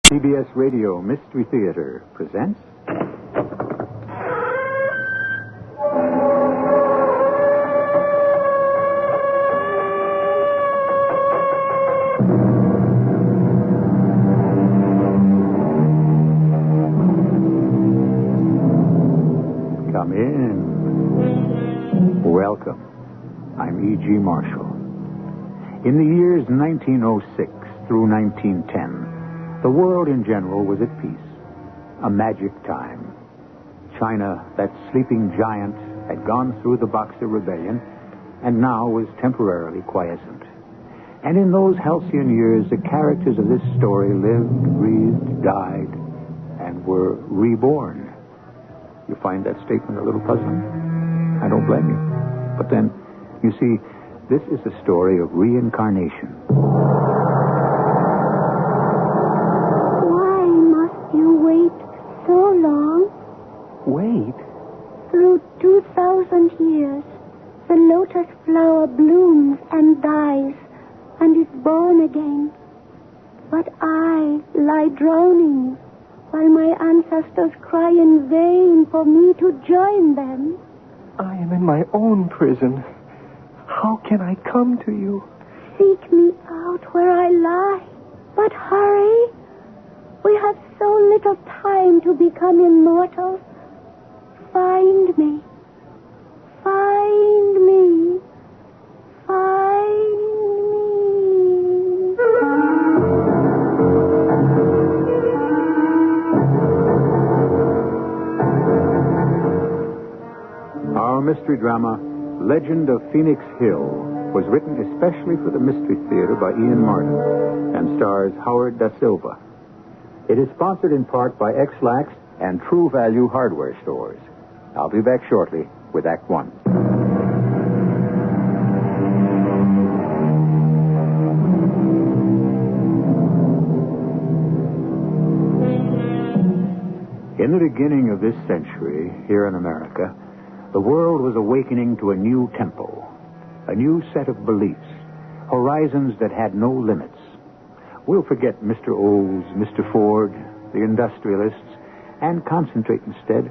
CBS Radio Mystery Theater presents... Come in. Welcome. I'm E.G. Marshall. In the years 1906 through 1910, the world in general was at peace. A magic time. China, that sleeping giant, had gone through the Boxer Rebellion and now was temporarily quiescent. And in those halcyon years, the characters of this story lived, breathed, died, and were reborn. You find that statement a little puzzling? I don't blame you. But then, you see, this is a story of reincarnation. Why must you wait so long? Wait? Through 2,000 years, the lotus flower blooms and dies and is born again. But I lie drowning while my ancestors cry in vain for me to join them. I am in my own prison. How can I come to you? Seek me out where I lie, but hurry. We have so little time to become immortal. Find me. Find me. Find me. Our mystery drama, Legend of Phoenix Hill, was written especially for the Mystery Theater by Ian Martin and stars Howard Da Silva. It is sponsored in part by X-Lax and True Value Hardware Stores. I'll be back shortly with Act One. In the beginning of this century, here in America, the world was awakening to a new tempo, a new set of beliefs, horizons that had no limits. We'll forget Mr. Olds, Mr. Ford, the industrialists, and concentrate instead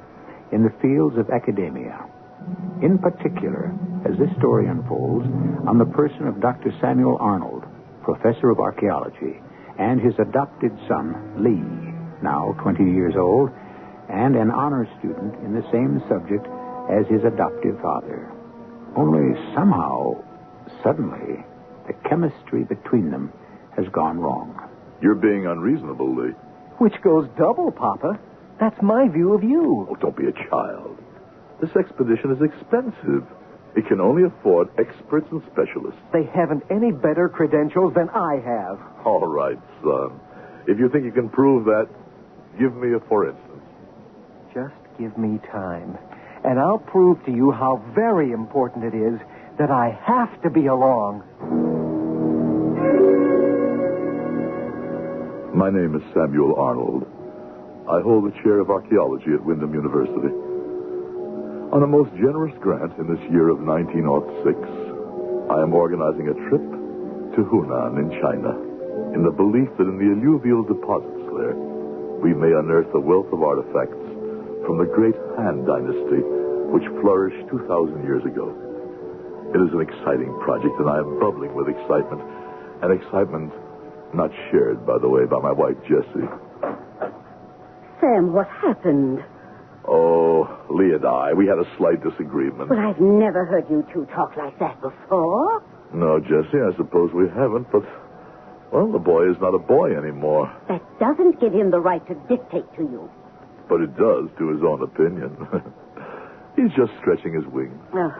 in the fields of academia. In particular, as this story unfolds, on the person of Dr. Samuel Arnold, professor of archaeology, and his adopted son, Lee, now 20 years old, and an honor student in the same subject as his adoptive father. Only somehow, suddenly, the chemistry between them has gone wrong. You're being unreasonable, Lee. Which goes double, Papa. That's my view of you. Oh, don't be a child. This expedition is expensive. It can only afford experts and specialists. They haven't any better credentials than I have. All right, son. If you think you can prove that, give me a for instance. Just give me time, and I'll prove to you how very important it is that I have to be along. My name is Samuel Arnold. I hold the chair of archaeology at Windham University. On a most generous grant in this year of 1906, I am organizing a trip to Hunan in China, in the belief that in the alluvial deposits there, we may unearth a wealth of artifacts from the great Han Dynasty, which flourished 2,000 years ago. It is an exciting project, and I am bubbling with excitement. An excitement not shared, by the way, by my wife, Jessie. Sam, what happened? Oh, Lee and I, we had a slight disagreement. But I've never heard you two talk like that before. No, Jessie, I suppose we haven't, but, well, the boy is not a boy anymore. That doesn't give him the right to dictate to you. But it does to his own opinion. He's just stretching his wings. Oh,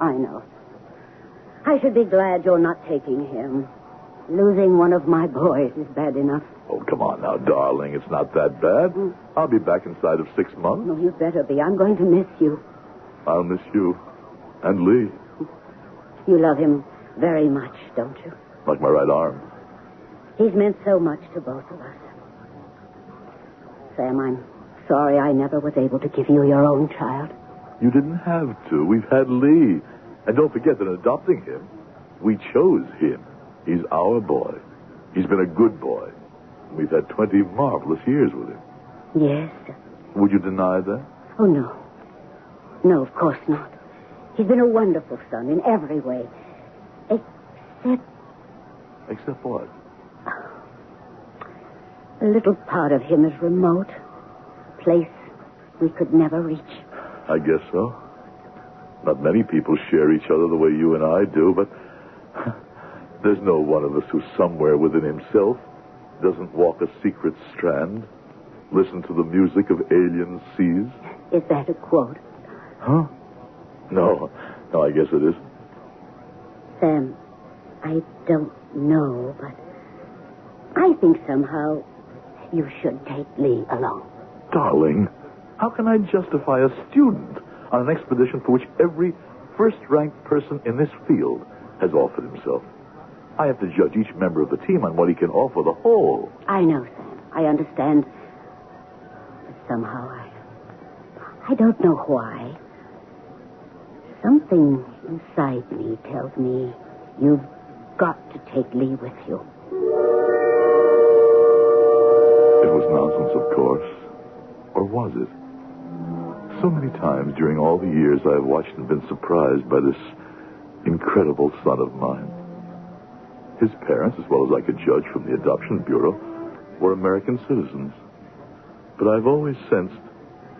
I know. I should be glad you're not taking him. Losing one of my boys is bad enough. Oh, come on now, darling. It's not that bad. I'll be back inside of 6 months. No, you'd better be. I'm going to miss you. I'll miss you. And Lee. You love him very much, don't you? Like my right arm. He's meant so much to both of us. Sam, I'm sorry I never was able to give you your own child. You didn't have to. We've had Lee. And don't forget that in adopting him, we chose him. He's our boy. He's been a good boy. We've had 20 marvelous years with him. Yes. Would you deny that? Oh, no. No, of course not. He's been a wonderful son in every way. Except... Except what? A little part of him is remote. A place we could never reach. I guess so. Not many people share each other the way you and I do, but there's no one of us who somewhere within himself doesn't walk a secret strand, listen to the music of alien seas. Is that a quote? Huh? No, I guess it isn't. Sam, I don't know, but I think somehow you should take Lee along. Darling, how can I justify a student on an expedition for which every first-ranked person in this field has offered himself? I have to judge each member of the team on what he can offer the whole. I know, Sam. I understand. But somehow I don't know why. Something inside me tells me you've got to take Lee with you. It was nonsense, of course. Or was it? So many times during all the years I have watched and been surprised by this incredible son of mine. His parents, as well as I could judge from the adoption bureau, were American citizens. But I've always sensed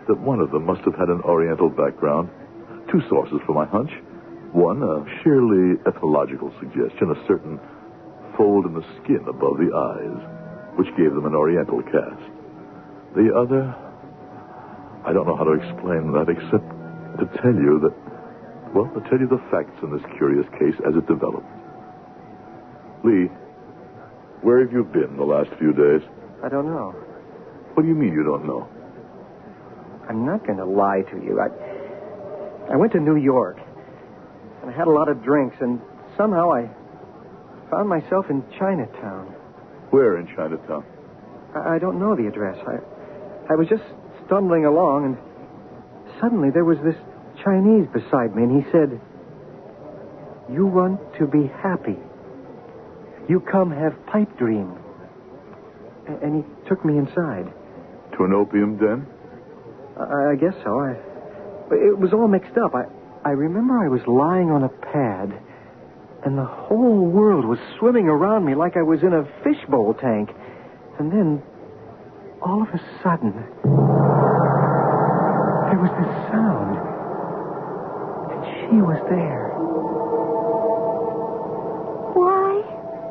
that one of them must have had an Oriental background. Two sources for my hunch. One, a sheerly ethological suggestion, a certain fold in the skin above the eyes, which gave them an Oriental cast. The other, I don't know how to explain that except to tell you the facts in this curious case as it developed. Lee, where have you been the last few days? I don't know. What do you mean you don't know? I'm not going to lie to you. I went to New York, and I had a lot of drinks, and somehow I found myself in Chinatown. Where in Chinatown? I don't know the address. I was just stumbling along, and suddenly there was this Chinese beside me, and he said, "You want to be happy. You come have pipe dream." And he took me inside. To an opium den? I guess so. It was all mixed up. I remember I was lying on a pad, and the whole world was swimming around me like I was in a fishbowl tank. And then, all of a sudden, there was this sound. And she was there. Why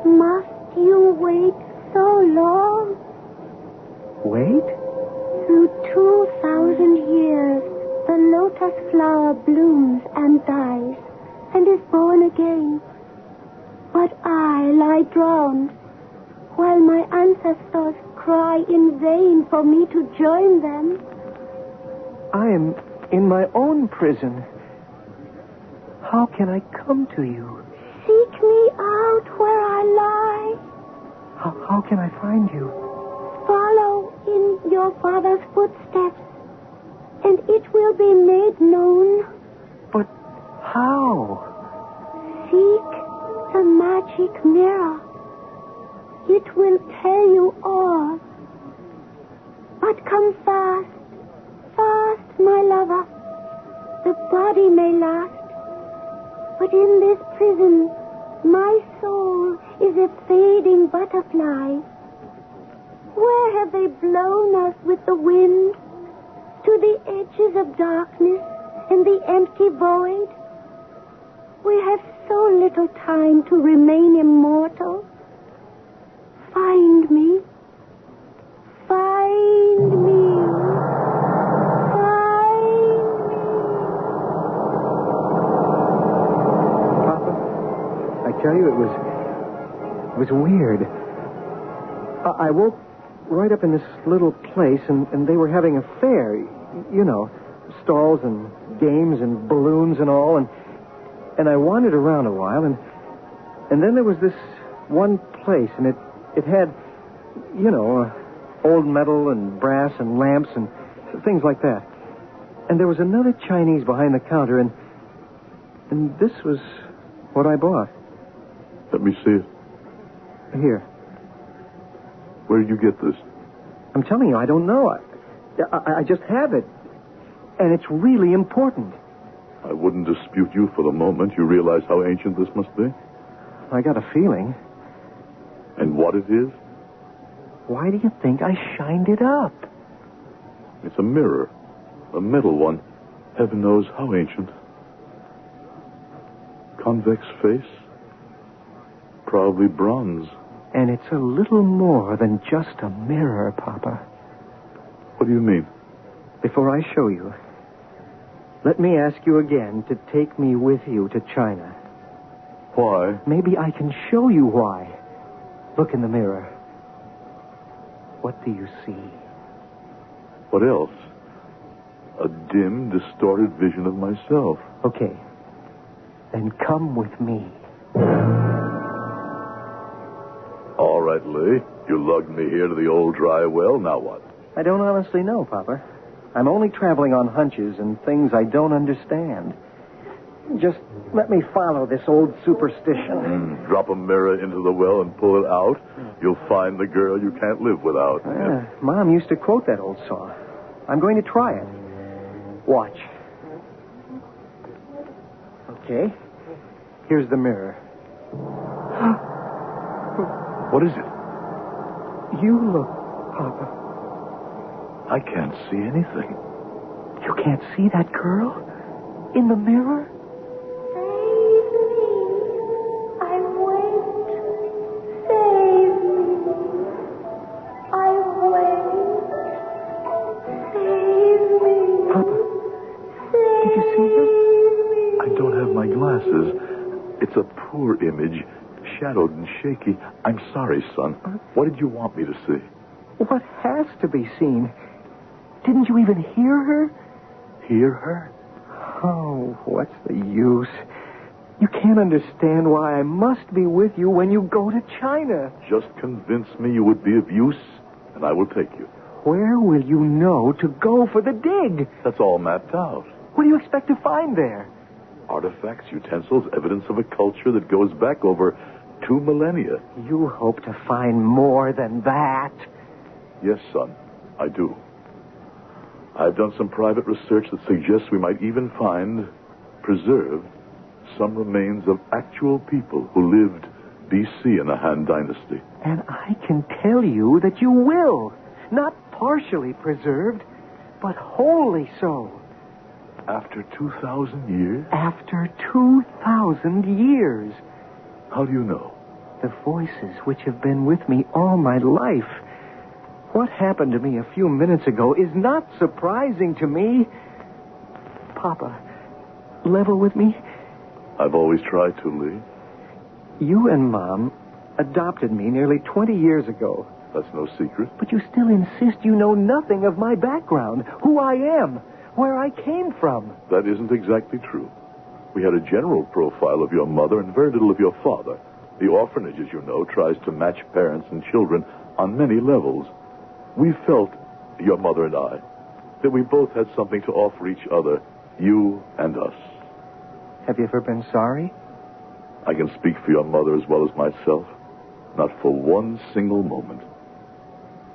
must you wait so long? Wait? Through 2,000 years, the lotus flower blooms and dies and is born again. But I lie drowned while my ancestors cry in vain for me to join them. I am in my own prison. How can I come to you? Seek me out where I lie. How can I find you? Follow in your father's footsteps, and it will be made known. But how? Seek the magic mirror. It will tell you all. But come fast, fast, my lover. The body may last, but in this prison, my soul is a fading butterfly. Where have they blown us with the wind? To the edges of darkness and the empty void? We have so little time to remain immortal. Find me. Find me. Find me. Papa, I tell you, it was weird. I woke right up in this little place, and they were having a fair, you know, stalls and games and balloons and all, and I wandered around a while, and then there was this one place, and it had, you know, old metal and brass and lamps and things like that. And there was another Chinese behind the counter, and this was what I bought. Let me see it. Here. Where did you get this? I'm telling you, I don't know. I just have it. And it's really important. I wouldn't dispute you for the moment. You realize how ancient this must be? I got a feeling. And what it is? Why do you think I shined it up? It's a mirror. A metal one. Heaven knows how ancient. Convex face. Probably bronze. And it's a little more than just a mirror, Papa. What do you mean? Before I show you, let me ask you again to take me with you to China. Why? Maybe I can show you why. Look in the mirror. What do you see? What else? A dim, distorted vision of myself. Okay. Then come with me. All right, Lee. You lugged me here to the old dry well. Now what? I don't honestly know, Papa. I'm only traveling on hunches and things I don't understand. Just let me follow this old superstition. Drop a mirror into the well and pull it out. You'll find the girl you can't live without. Mom used to quote that old song. I'm going to try it. Watch. Okay. Here's the mirror. What is it? You look, Papa. I can't see anything. You can't see that girl? In the mirror? Save me. I wait. Save me. I wait. Save me. Papa, did you see her? I don't have my glasses. It's a poor image, shadowed and shaky. I'm sorry, son. What did you want me to see? What has to be seen? Didn't you even hear her? Hear her? Oh, what's the use? You can't understand why I must be with you when you go to China. Just convince me you would be of use, and I will take you. Where will you know to go for the dig? That's all mapped out. What do you expect to find there? Artifacts, utensils, evidence of a culture that goes back over 2 millennia. You hope to find more than that. Yes, son, I do. I've done some private research that suggests we might even find, preserved, some remains of actual people who lived B.C. in the Han Dynasty. And I can tell you that you will. Not partially preserved, but wholly so. After 2,000 years? After 2,000 years. How do you know? The voices which have been with me all my life. What happened to me a few minutes ago is not surprising to me. Papa, level with me? I've always tried to, Lee. You and Mom adopted me nearly 20 years ago. That's no secret. But you still insist you know nothing of my background, who I am, where I came from. That isn't exactly true. We had a general profile of your mother and very little of your father. The orphanage, as you know, tries to match parents and children on many levels. We felt, your mother and I, that we both had something to offer each other, you and us. Have you ever been sorry? I can speak for your mother as well as myself. Not for one single moment.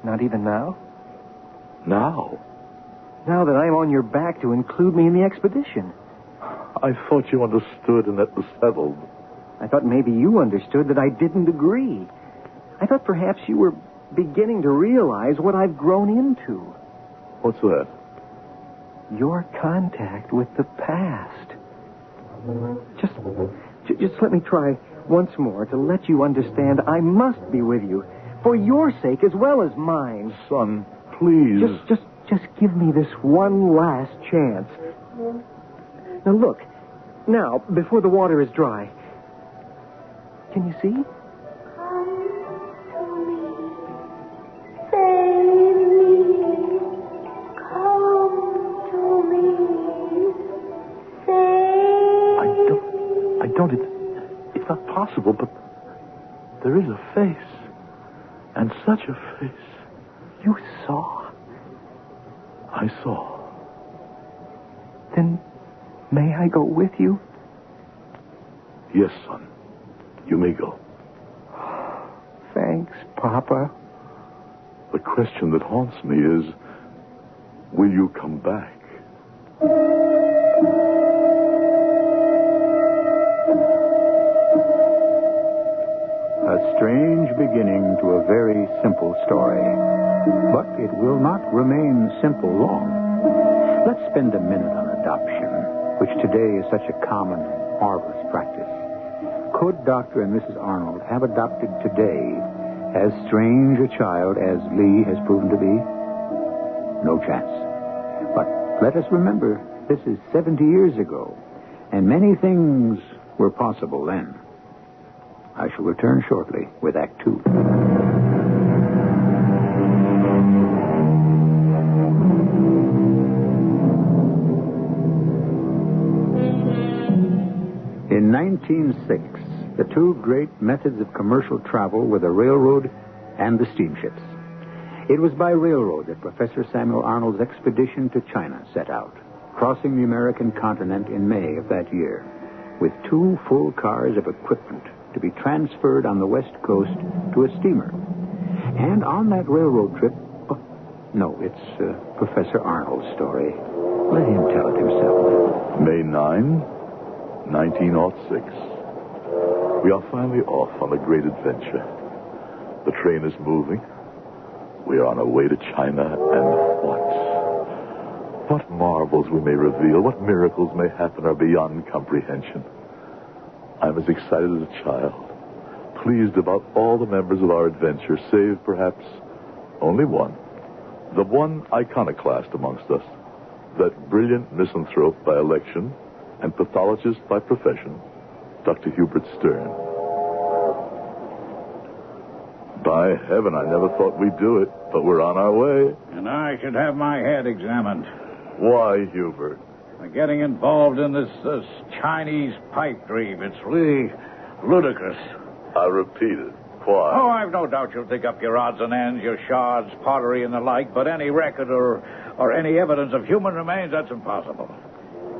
Not even now? Now? Now that I'm on your back to include me in the expedition. I thought you understood and that was settled. I thought maybe you understood that I didn't agree. I thought perhaps you were beginning to realize what I've grown into. What's that? Your contact with the past. Just let me try once more to let you understand I must be with you. For your sake as well as mine. Son, please. Just give me this one last chance. Now look. Now, before the water is dry. Can you see? It's not possible, but there is a face. And such a face. You saw? I saw. Then may I go with you? Yes, son. You may go. Thanks, Papa. The question that haunts me is, will you come back? A strange beginning to a very simple story. But it will not remain simple long. Let's spend a minute on adoption, which today is such a common and marvelous practice. Could Dr. and Mrs. Arnold have adopted today as strange a child as Lee has proven to be? No chance. But let us remember, this is 70 years ago, and many things were possible then. I shall return shortly with Act Two. In 1906, the two great methods of commercial travel were the railroad and the steamships. It was by railroad that Professor Samuel Arnold's expedition to China set out, crossing the American continent in May of that year, with 2 full cars of equipment to be transferred on the west coast to a steamer. And on that railroad trip... No, it's Professor Arnold's story. Let him tell it himself. May 9, 1906. We are finally off on a great adventure. The train is moving. We are on our way to China, and what marvels we may reveal, what miracles may happen are beyond comprehension. I'm as excited as a child, pleased about all the members of our adventure, save perhaps only one. The one iconoclast amongst us, that brilliant misanthrope by election and pathologist by profession, Dr. Hubert Stern. By heaven, I never thought we'd do it, but we're on our way. And I should have my head examined. Why, Hubert? Getting involved in this Chinese pipe dream, it's really ludicrous. I repeat it. Why? Oh, I've no doubt you'll dig up your odds and ends, your shards, pottery, and the like, but any record or any evidence of human remains, that's impossible.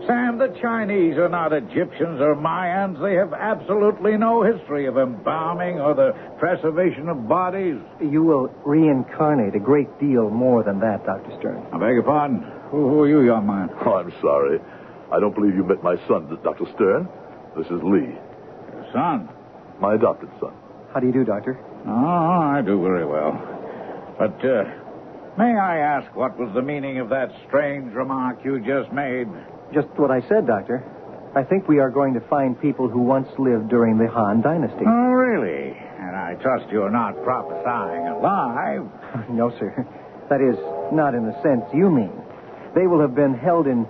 Sam, the Chinese are not Egyptians or Mayans. They have absolutely no history of embalming or the preservation of bodies. You will reincarnate a great deal more than that, Dr. Stern. I beg your pardon? Who are you, young man? Oh, I'm sorry. I don't believe you met my son, Dr. Stern. This is Lee. Your son? My adopted son. How do you do, Doctor? Oh, I do very well. But, may I ask what was the meaning of that strange remark you just made? Just what I said, Doctor. I think we are going to find people who once lived during the Han Dynasty. Oh, really? And I trust you're not prophesying alive. No, sir. That is, not in the sense you mean. They will have been held in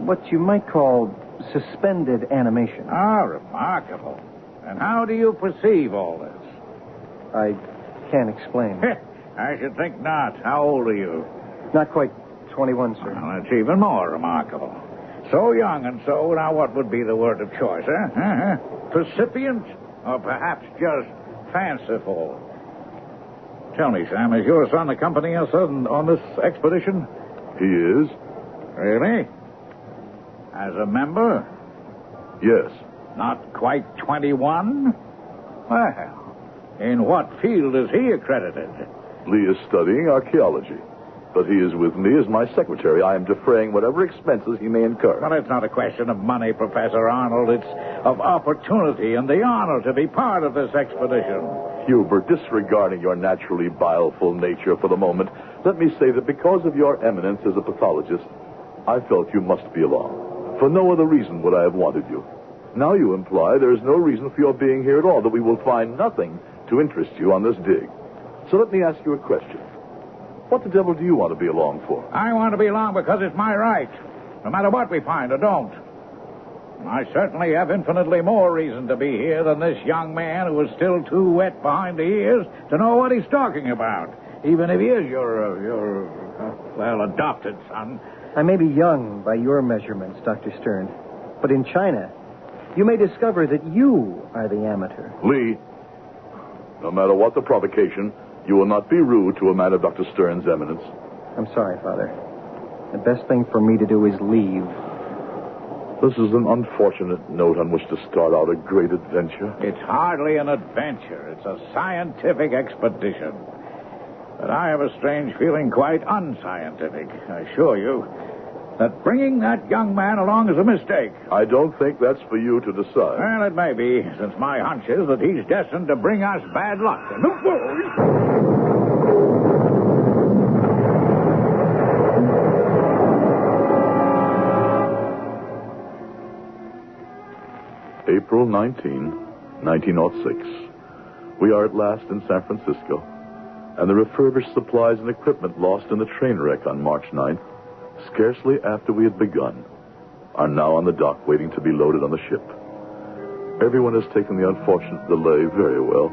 what you might call suspended animation. Ah, remarkable. And how do you perceive all this? I can't explain. I should think not. How old are you? Not quite 21, sir. Well, that's even more remarkable. So young and so, now what would be the word of choice, eh? Percipient? Or perhaps just fanciful? Tell me, Sam, is your son accompanying us on this expedition? He is? Really? As a member? Yes. Not quite 21? Well, in what field is he accredited? Lee is studying archaeology. But he is with me as my secretary. I am defraying whatever expenses he may incur. Well, it's not a question of money, Professor Arnold. It's of opportunity and the honor to be part of this expedition. Hubert, disregarding your naturally bileful nature for the moment, let me say that because of your eminence as a pathologist, I felt you must be along. For no other reason would I have wanted you. Now you imply there is no reason for your being here at all, that we will find nothing to interest you on this dig. So let me ask you a question. What the devil do you want to be along for? I want to be along because it's my right, no matter what we find or don't. I certainly have infinitely more reason to be here than this young man who is still too wet behind the ears to know what he's talking about, even if he is your adopted son. I may be young by your measurements, Dr. Stern, but in China, you may discover that you are the amateur. Lee, no matter what the provocation, you will not be rude to a man of Dr. Stern's eminence. I'm sorry, Father. The best thing for me to do is leave. This is an unfortunate note on which to start out a great adventure. It's hardly an adventure. It's a scientific expedition. But I have a strange feeling, quite unscientific, I assure you, that bringing that young man along is a mistake. I don't think that's for you to decide. Well, it may be, since my hunch is that he's destined to bring us bad luck. April 19, 1906. We are at last in San Francisco, and the refurbished supplies and equipment lost in the train wreck on March 9th, scarcely after we had begun, are now on the dock waiting to be loaded on the ship. Everyone has taken the unfortunate delay very well.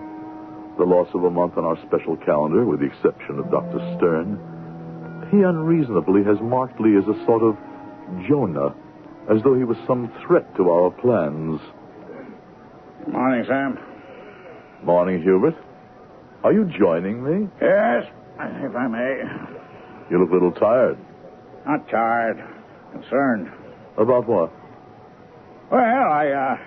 The loss of a month on our special calendar, with the exception of Dr. Stern, he unreasonably has marked Lee as a sort of Jonah, as though he was some threat to our plans. Morning, Sam. Morning, Hubert. Are you joining me? Yes, if I may. You look a little tired. Not tired. Concerned. About what? Well,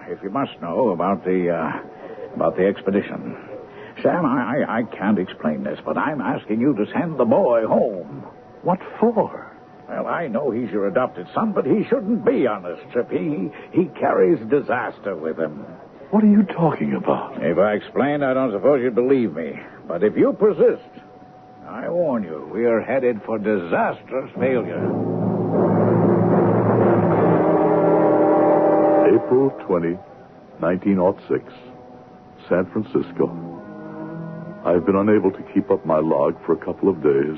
if you must know about the expedition. Sam, I can't explain this, but I'm asking you to send the boy home. What for? Well, I know he's your adopted son, but he shouldn't be on this trip. He carries disaster with him. What are you talking about? If I explained, I don't suppose you'd believe me. But if you persist, I warn you, we are headed for disastrous failure. April 20, 1906, San Francisco. I've been unable to keep up my log for a couple of days.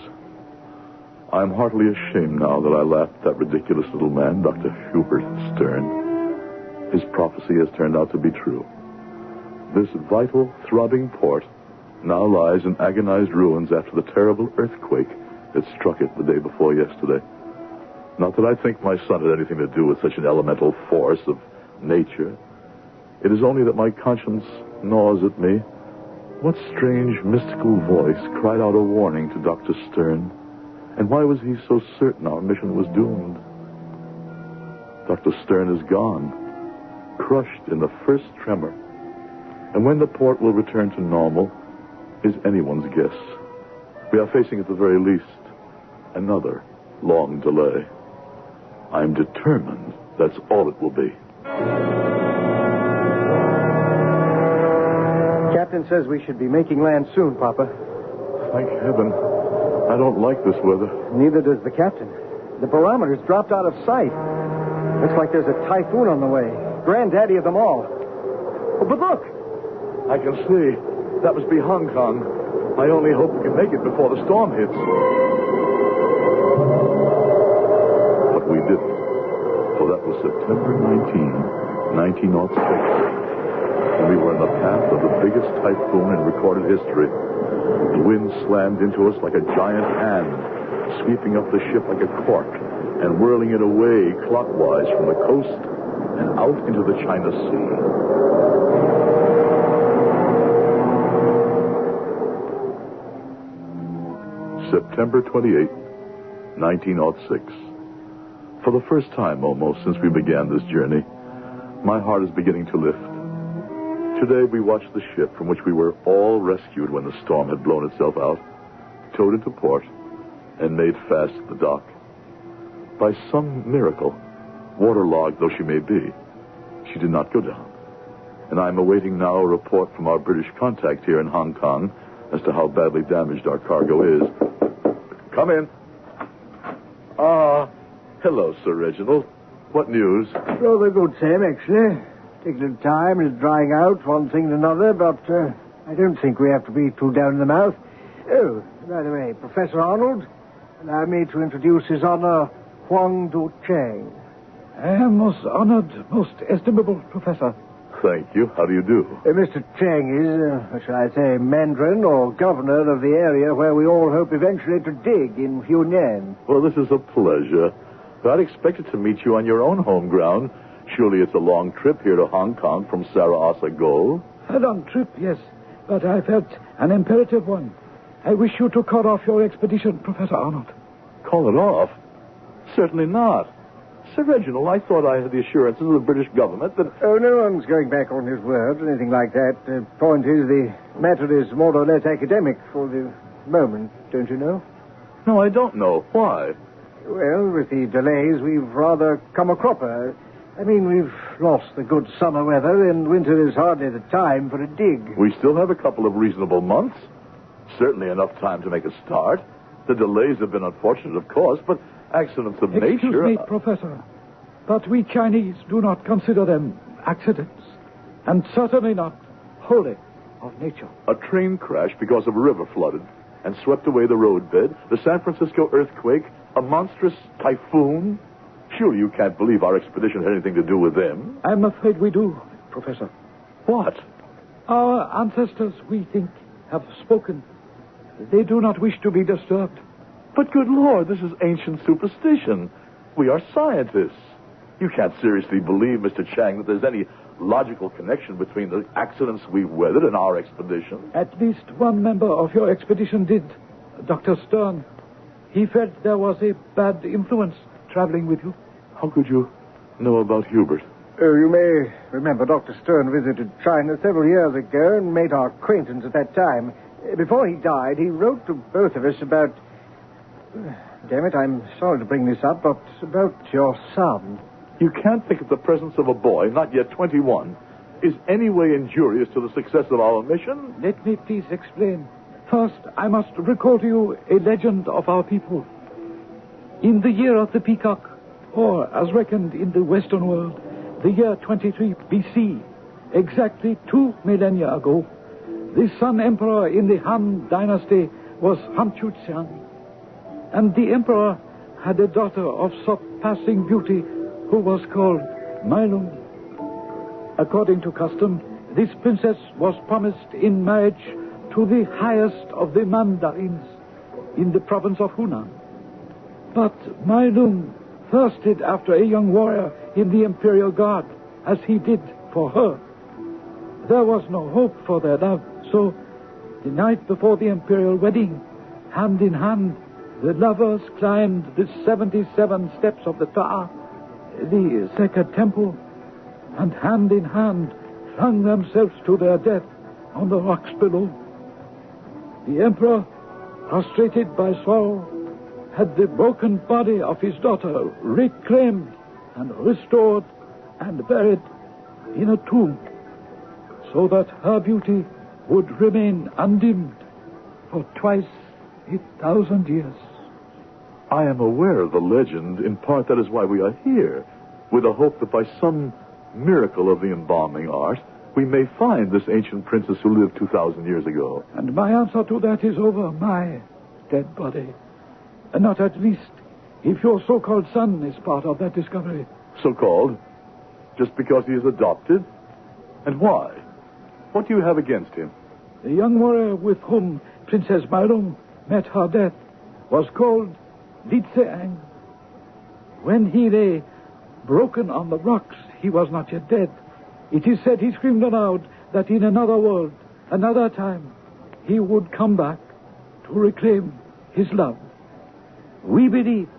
I'm heartily ashamed now that I laughed at that ridiculous little man, Dr. Hubert Stern. His prophecy has turned out to be true. This vital, throbbing port now lies in agonized ruins after the terrible earthquake that struck it the day before yesterday. Not that I think my son had anything to do with such an elemental force of nature. It is only that my conscience gnaws at me. What strange, mystical voice cried out a warning to Dr. Stern? And why was he so certain our mission was doomed? Dr. Stern is gone, crushed in the first tremor. And when the port will return to normal is anyone's guess. We are facing, at the very least, another long delay. I'm determined that's all it will be. Captain says we should be making land soon, Papa. Thank heaven. I don't like this weather. Neither does the captain. The barometer's dropped out of sight. Looks like there's a typhoon on the way. Granddaddy of them all. Oh, but look! I can see. That must be Hong Kong. I only hope we can make it before the storm hits. But we didn't. For that was September 19, 1906. And we were in the path of the biggest typhoon in recorded history. The wind slammed into us like a giant hand, sweeping up the ship like a cork and whirling it away clockwise from the coast and out into the China Sea. September 28, 1906. For the first time almost since we began this journey, my heart is beginning to lift. Today we watched the ship from which we were all rescued when the storm had blown itself out, towed into port, and made fast at the dock. By some miracle, waterlogged though she may be, she did not go down. And I am awaiting now a report from our British contact here in Hong Kong as to how badly damaged our cargo is. Come in. Hello, Sir Reginald. What news? Rather good, Sam, actually. Taking a little time, it's drying out, one thing and another, but I don't think we have to be too down in the mouth. Oh, by the way, Professor Arnold, allow me to introduce His Honor Huang Du Chang. I am most honored, most estimable Professor. Thank you. How do you do? Mr. Chang is, what shall I say, mandarin or governor of the area where we all hope eventually to dig in Hunan. Well, this is a pleasure. I'd expected to meet you on your own home ground. Surely it's a long trip here to Hong Kong from Sarasota. A long trip, yes, but I felt an imperative one. I wish you to call off your expedition, Professor Arnold. Call it off? Certainly not. Sir Reginald, I thought I had the assurances of the British government that... Oh, no one's going back on his word or anything like that. The point is, the matter is more or less academic for the moment, don't you know? No, I don't know. Why? Well, with the delays, we've rather come a cropper. I mean, we've lost the good summer weather, and winter is hardly the time for a dig. We still have a couple of reasonable months. Certainly enough time to make a start. The delays have been unfortunate, of course, but accidents of nature... Excuse me, Professor, but we Chinese do not consider them accidents, and certainly not wholly of nature. A train crash because of a river flooded and swept away the roadbed, the San Francisco earthquake, a monstrous typhoon. Surely you can't believe our expedition had anything to do with them. I'm afraid we do, Professor. What? Our ancestors, we think, have spoken. They do not wish to be disturbed. But good Lord, this is ancient superstition. We are scientists. You can't seriously believe, Mr. Chang, that there's any logical connection between the accidents we've weathered and our expedition. At least one member of your expedition did, Dr. Stern. He felt there was a bad influence traveling with you. How could you know about Hubert? Oh, you may remember Dr. Stern visited China several years ago and made our acquaintance at that time. Before he died, he wrote to both of us about... Damn it, I'm sorry to bring this up, but about your son. You can't think that the presence of a boy, not yet 21, is any way injurious to the success of our mission? Let me please explain. First, I must recall to you a legend of our people. In the year of the peacock, or as reckoned in the Western world, the year 23 BC, exactly 2 millennia ago, the Sun Emperor in the Han Dynasty was Han Chu-Xiang. And the Emperor had a daughter of surpassing beauty who was called Mai Lung. According to custom, this princess was promised in marriage to the highest of the mandarins in the province of Hunan. But Mai Lung thirsted after a young warrior in the imperial guard, as he did for her. There was no hope for their love, so the night before the imperial wedding, hand in hand, the lovers climbed the 77 steps of the tower, the sacred temple, and hand in hand flung themselves to their death on the rocks below. The emperor, prostrated by sorrow, had the broken body of his daughter reclaimed and restored and buried in a tomb, so that her beauty would remain undimmed for twice 1,000 years. I am aware of the legend. In part, that is why we are here, with the hope that by some miracle of the embalming art, we may find this ancient princess who lived 2,000 years ago. And my answer to that is over my dead body. And not at least if your so-called son is part of that discovery. So-called? Just because he is adopted? And why? What do you have against him? The young warrior with whom Princess Mai Lung met her death was called Li Tseang. When he lay broken on the rocks, he was not yet dead. It is said he screamed aloud that in another world, another time, he would come back to reclaim his love. We believe,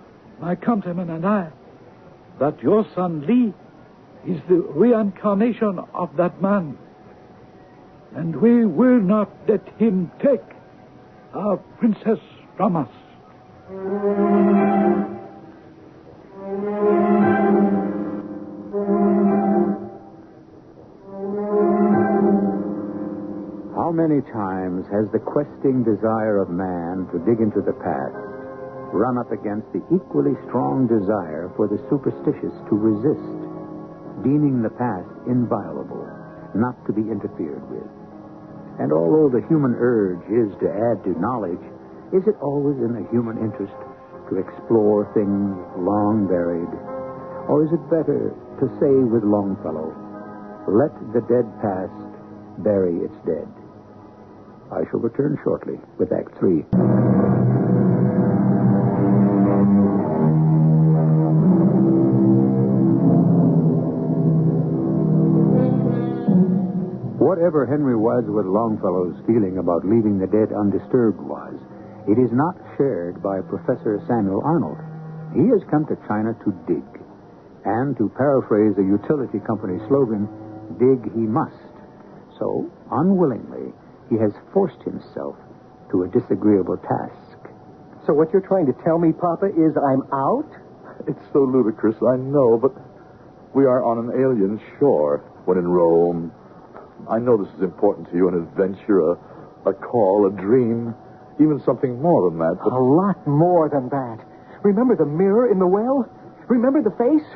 my countrymen and I, that your son Li is the reincarnation of that man. And we will not let him take our princess from us. How many times has the questing desire of man to dig into the past run up against the equally strong desire for the superstitious to resist, deeming the past inviolable, not to be interfered with. And although the human urge is to add to knowledge, is it always in the human interest to explore things long buried? Or is it better to say with Longfellow, let the dead past bury its dead? I shall return shortly with Act 3. Whatever Henry Wadsworth Longfellow's feeling about leaving the dead undisturbed was, it is not shared by Professor Samuel Arnold. He has come to China to dig. And to paraphrase a utility company slogan, dig he must. So, unwillingly, he has forced himself to a disagreeable task. So what you're trying to tell me, Papa, is I'm out? It's so ludicrous, I know, but we are on an alien shore when in Rome. I know this is important to you, an adventure, a call, a dream, even something more than that. But... A lot more than that. Remember the mirror in the well? Remember the face?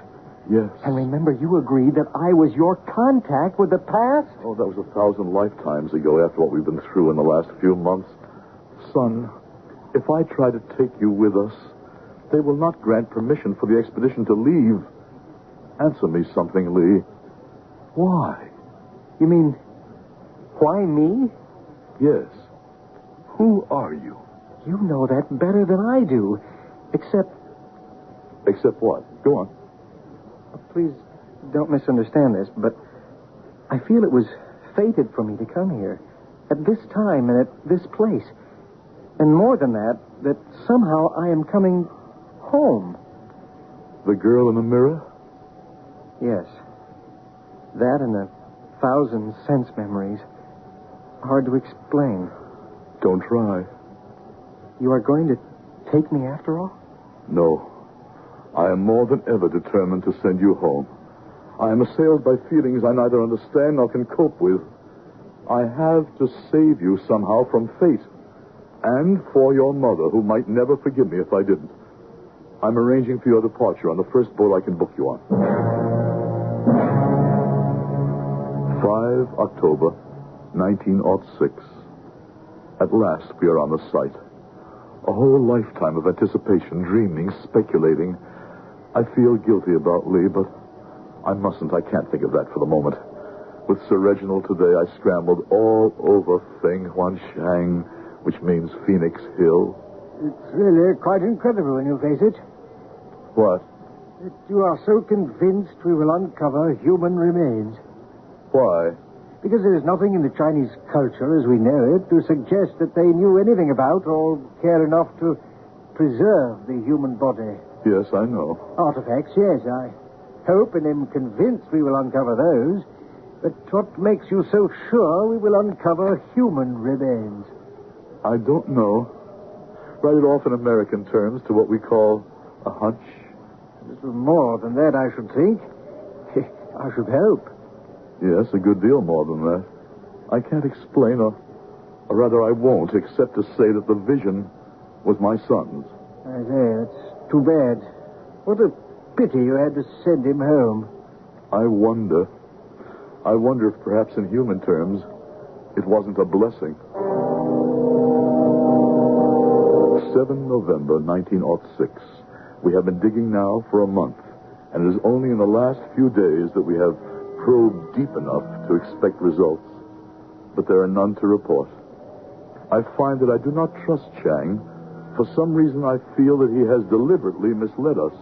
Yes. And remember you agreed that I was your contact with the past? Oh, that was 1,000 lifetimes ago after what we've been through in the last few months. Son, if I try to take you with us, they will not grant permission for the expedition to leave. Answer me something, Lee. Why? You mean, why me? Yes. Who are you? You know that better than I do. Except... Except what? Go on. Please don't misunderstand this, but I feel it was fated for me to come here at this time and at this place. And more than that, that somehow I am coming home. The girl in the mirror? Yes. That and 1,000 sense memories. Hard to explain. Don't try. You are going to take me after all? No. I am more than ever determined to send you home. I am assailed by feelings I neither understand nor can cope with. I have to save you somehow from fate. And for your mother, who might never forgive me if I didn't. I'm arranging for your departure on the first boat I can book you on. 5 October, 1906. At last, we are on the site. A whole lifetime of anticipation, dreaming, speculating. I feel guilty about Lee, but I mustn't. I can't think of that for the moment. With Sir Reginald today, I scrambled all over Feng Huanshan, which means Phoenix Hill. It's really quite incredible when you face it. What? That you are so convinced we will uncover human remains. Why? Because there is nothing in the Chinese culture as we know it to suggest that they knew anything about or care enough to preserve the human body. Yes, I know. Artifacts, yes, I hope and am convinced we will uncover those. But what makes you so sure we will uncover human remains? I don't know. Write it off in American terms to what we call a hunch. A little more than that, I should think. I should hope. Yes, a good deal more than that. I can't explain, or rather I won't, except to say that the vision was my son's. I say, that's too bad. What a pity you had to send him home. I wonder if perhaps in human terms, it wasn't a blessing. 7 November 1906. We have been digging now for a month, and it is only in the last few days that we have probed deep enough to expect results. But there are none to report. I find that I do not trust Chang. For some reason, I feel that he has deliberately misled us.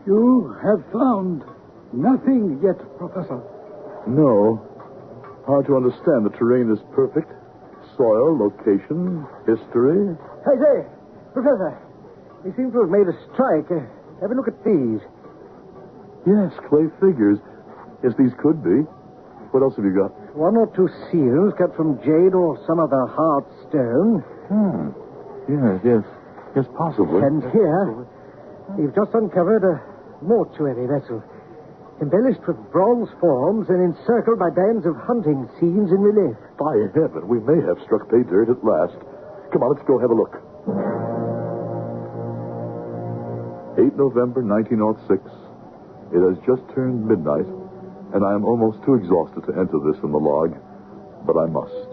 You have found nothing yet, Professor. No. Hard to understand. The terrain is perfect. Soil, location, history. Hey, say, Professor, we seem to have made a strike. Have a look at these. Yes, clay figures. Yes, these could be. What else have you got? One or two seals cut from jade or some other hard stone. Yes, possibly. And here, we've just uncovered a mortuary vessel, embellished with bronze forms and encircled by bands of hunting scenes in relief. By heaven, we may have struck pay dirt at last. Come on, let's go have a look. 8 November 1906. It has just turned midnight, and I am almost too exhausted to enter this in the log, but I must.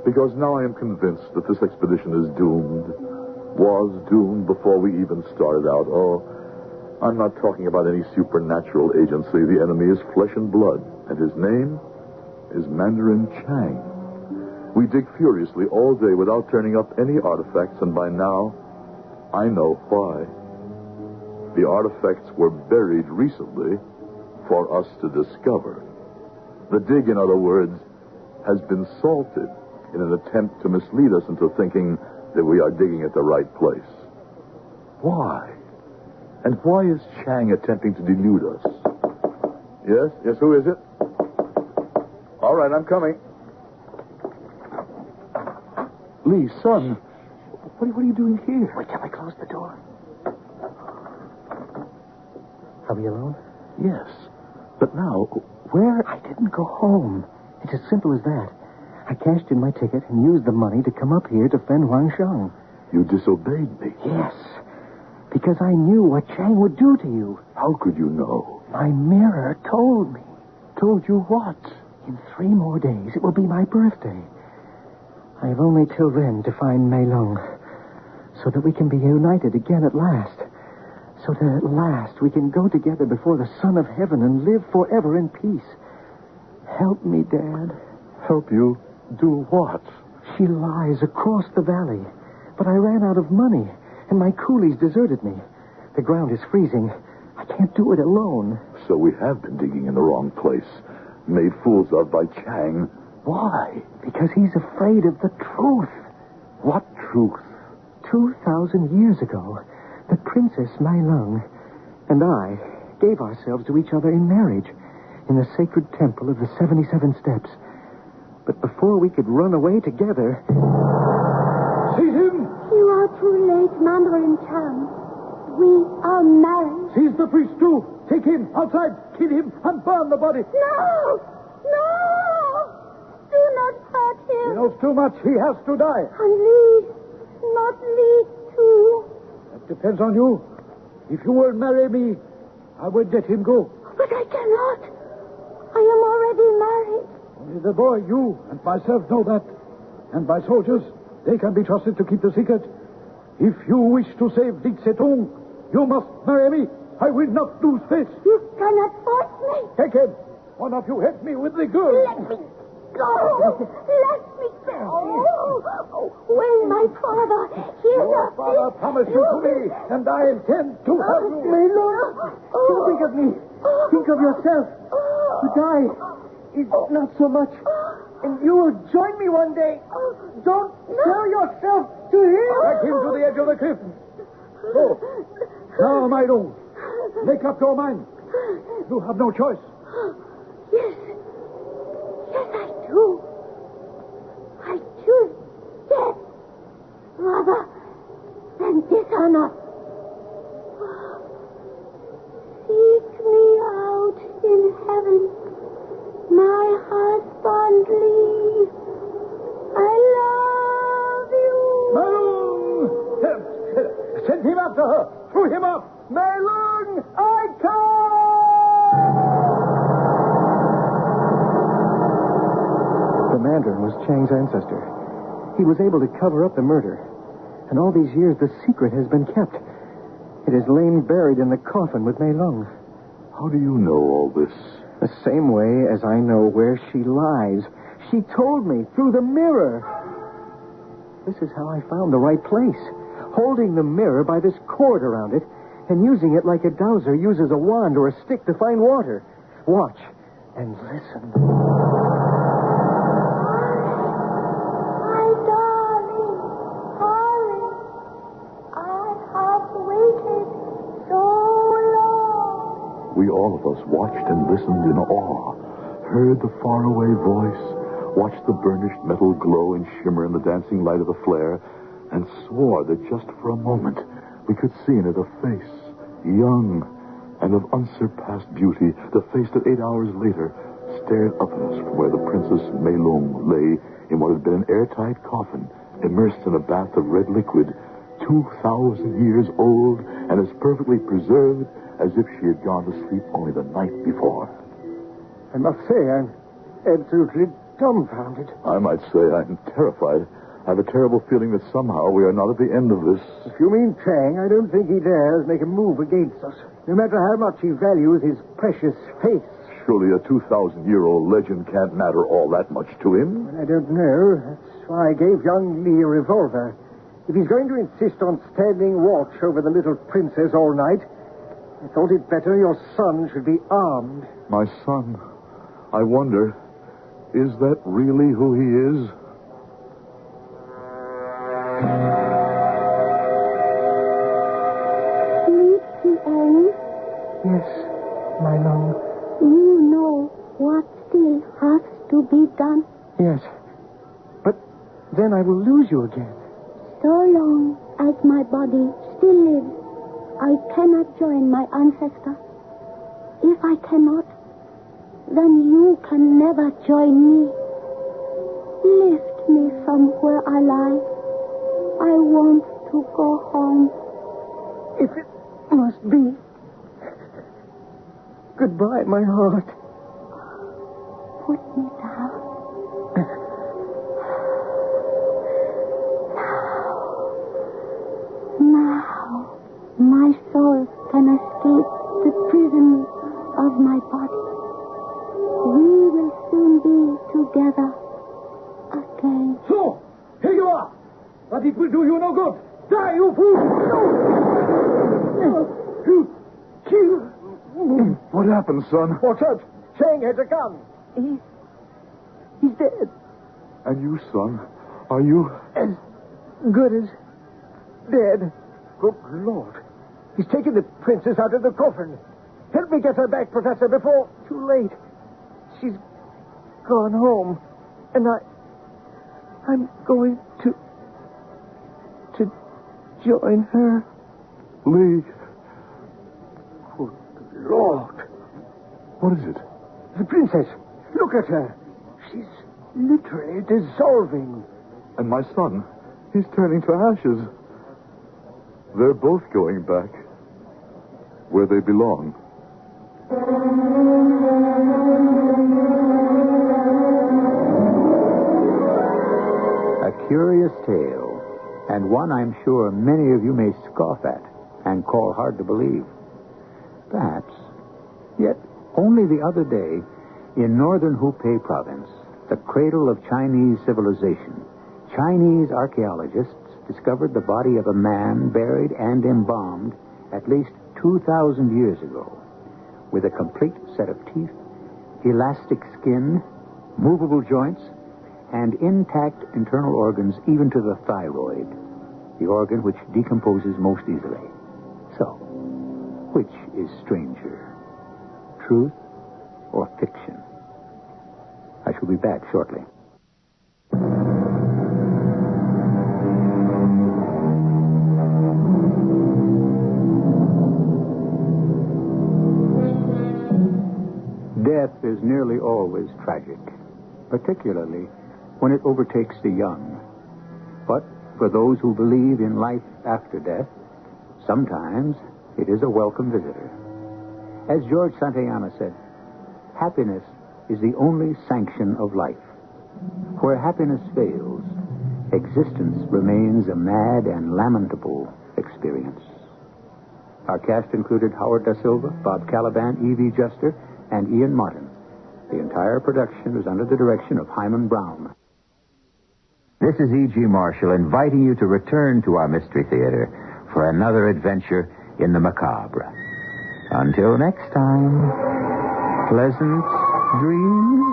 Because now I am convinced that this expedition is doomed. Was doomed before we even started out. Oh, I'm not talking about any supernatural agency. The enemy is flesh and blood, and his name is Mandarin Chang. We dig furiously all day without turning up any artifacts, and by now, I know why. The artifacts were buried recently for us to discover. The dig, in other words, has been salted in an attempt to mislead us into thinking that we are digging at the right place. Why? And why is Chang attempting to delude us? Yes, who is it? All right, I'm coming. Lee, son, what are you doing here? Wait till I close the door. Are we alone? Yes, but now, where? I didn't go home. It's as simple as that. I cashed in my ticket and used the money to come up here to Fen Huangsheng. You disobeyed me. Yes, because I knew what Chang would do to you. How could you know? My mirror told me. Told you what? In 3 more days, it will be my birthday. I have only till then to find Mei Lung, so that we can be united again at last. So that at last we can go together before the Son of Heaven and live forever in peace. Help me, Dad. Help you do what? She lies across the valley, but I ran out of money, and my coolies deserted me. The ground is freezing. I can't do it alone. So we have been digging in the wrong place, made fools of by Chang. Why? Because he's afraid of the truth. What truth? 2,000 years ago, the Princess Mei Lung and I gave ourselves to each other in marriage in the sacred temple of the 77 steps. But before we could run away together... Seize him! You are too late, Mandarin Chan. We are married. Seize the priest, too. Take him outside, kill him, and burn the body. No! No! Do not hurt him. He knows too much. He has to die. And Lee, not Lee, too. That depends on you. If you will marry me, I will let him go. But I cannot. I am already married. Only the boy, you, and myself know that. And my soldiers, they can be trusted to keep the secret. If you wish to save Lee Setung, you must marry me. I will not lose face. You cannot force me. Take him. One of you help me with the girl. Let me go. Let me go. When my father hears Your of father this, promised you to me, and I intend to have you. Mei Lung, don't think of me. Think of yourself. To die is not so much. And you will join me one day. Don't sell yourself to him. Drag him to the edge of the cliff. Go. Now, my Lung, make up your mind. You have no choice. Yes. Yes, I do. I choose death rather than dishonor. Seek me out in heaven, my husband Lee. I love you. Malung! Send him after her. Throw him up. Mei Lung, I come! The Mandarin was Chang's ancestor. He was able to cover up the murder. And all these years, the secret has been kept. It has lain buried in the coffin with Mei Lung. How do you know all this? The same way as I know where she lies. She told me through the mirror. This is how I found the right place. Holding the mirror by this cord around it and using it like a dowser uses a wand or a stick to find water. Watch and listen. My darling, hurry. I have waited so long. We all of us watched and listened in awe, heard the faraway voice, watched the burnished metal glow and shimmer in the dancing light of the flare, and swore that just for a moment we could see in it a face, young and of unsurpassed beauty, the face that 8 hours later stared up at us from where the Princess Mei Lung lay in what had been an airtight coffin, immersed in a bath of red liquid, 2,000 years old and as perfectly preserved as if she had gone to sleep only the night before. I must say, I'm absolutely dumbfounded. I might say I'm terrified. I have a terrible feeling that somehow we are not at the end of this. If you mean Chang, I don't think he dares make a move against us, no matter how much he values his precious face. Surely a 2,000-year-old legend can't matter all that much to him. I don't know. That's why I gave young Lee a revolver. If he's going to insist on standing watch over the little princess all night, I thought it better your son should be armed. My son, I wonder, is that really who he is? Sleep the you again. So long as my body still lives, I cannot join my ancestor. If I cannot, then you can never join me. Lift me from where I lie. I want to go home. If it must be. Goodbye, my heart. Put me down. Now, my soul can escape the prison of my body. We will soon be together again. So, here you are. But it will do you no good. Die, you fool! You kill. What happened, son? Watch out. Chang has a gun. He's dead. And you, son? Are you? As good as dead. Good Lord. He's taken the princess out of the coffin. Help me get her back, Professor, before... Too late. She's gone home. And I'm going to join her. Lee. Good Lord. What is it? The princess. Look at her. She's literally dissolving. And my son, he's turning to ashes. They're both going back where they belong. A curious tale, and one I'm sure many of you may scoff at and call hard to believe. Perhaps. Yet, only the other day, in northern Hubei province, the cradle of Chinese civilization, Chinese archaeologists discovered the body of a man buried and embalmed at least 2,000 years ago, with a complete set of teeth, elastic skin, movable joints, and intact internal organs even to the thyroid, the organ which decomposes most easily. So, which is stranger, truth or fiction? I shall be back shortly. Death is nearly always tragic, particularly when it overtakes the young. But for those who believe in life after death, sometimes it is a welcome visitor. As George Santayana said, happiness is the only sanction of life. Where happiness fails, existence remains a mad and lamentable experience. Our cast included Howard Da Silva, Bob Kaliban, Evie Juster, and Ian Martin. The entire production was under the direction of Hyman Brown. This is E.G. Marshall inviting you to return to our Mystery Theater for another adventure in the macabre. Until next time, pleasant dreams.